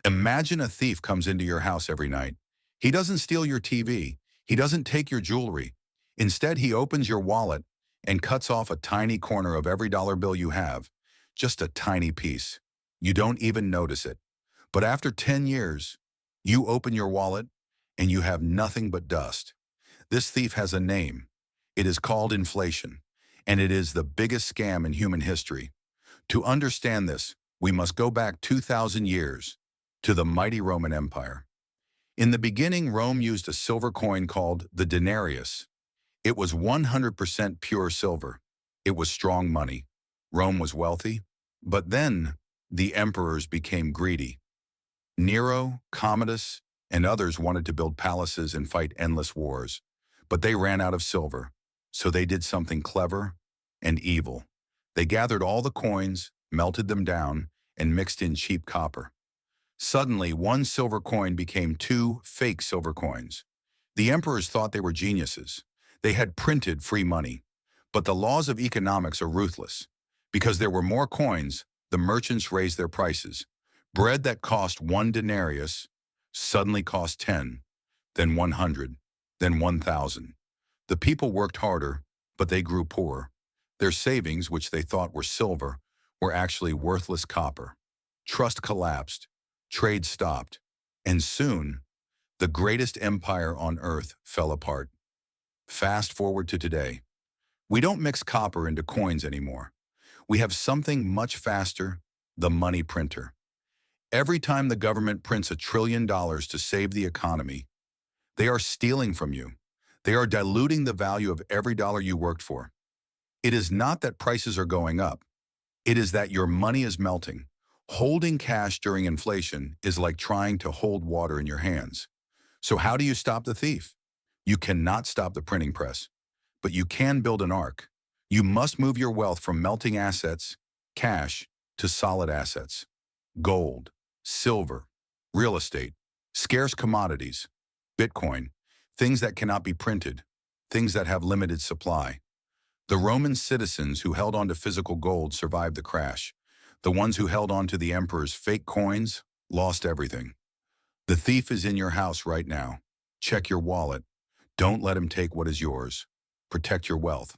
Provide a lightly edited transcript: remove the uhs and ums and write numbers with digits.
Imagine a thief comes into your house every night. He doesn't steal your TV. He doesn't take your jewelry. Instead, he opens your wallet and cuts off a tiny corner of every dollar bill you have. Just a tiny piece. You don't even notice it. But after 10 years, you open your wallet and you have nothing but dust. This thief has a name. It is called inflation, and it is the biggest scam in human history. To understand this, we must go back 2,000 years to the mighty Roman Empire. In the beginning, Rome used a silver coin called the denarius. It was 100% pure silver. It was strong money. Rome was wealthy. But then the emperors became greedy. Nero, Commodus, and others wanted to build palaces and fight endless wars. But they ran out of silver. So they did something clever and evil. They gathered all the coins, melted them down, and mixed in cheap copper. Suddenly, one silver coin became two fake silver coins. The emperors thought they were geniuses. They had printed free money. But the laws of economics are ruthless. Because there were more coins, the merchants raised their prices. Bread that cost 1 denarius suddenly cost 10, then 100, then 1,000. The people worked harder, but they grew poor. Their savings, which they thought were silver, were actually worthless copper. Trust collapsed. Trade stopped, and soon, the greatest empire on earth fell apart. Fast forward to today. We don't mix copper into coins anymore. We have something much faster, the money printer. Every time the government prints $1 trillion to save the economy, they are stealing from you. They are diluting the value of every dollar you worked for. It is not that prices are going up. It is that your money is melting. Holding cash during inflation is like trying to hold water in your hands. So how do you stop the thief? You cannot stop the printing press, but you can build an ark. You must move your wealth from melting assets, cash, to solid assets. Gold, silver, real estate, scarce commodities, Bitcoin, things that cannot be printed, things that have limited supply. The Roman citizens who held on to physical gold survived the crash. The ones who held on to the emperor's fake coins lost everything. The thief is in your house right now. Check your wallet. Don't let him take what is yours. Protect your wealth.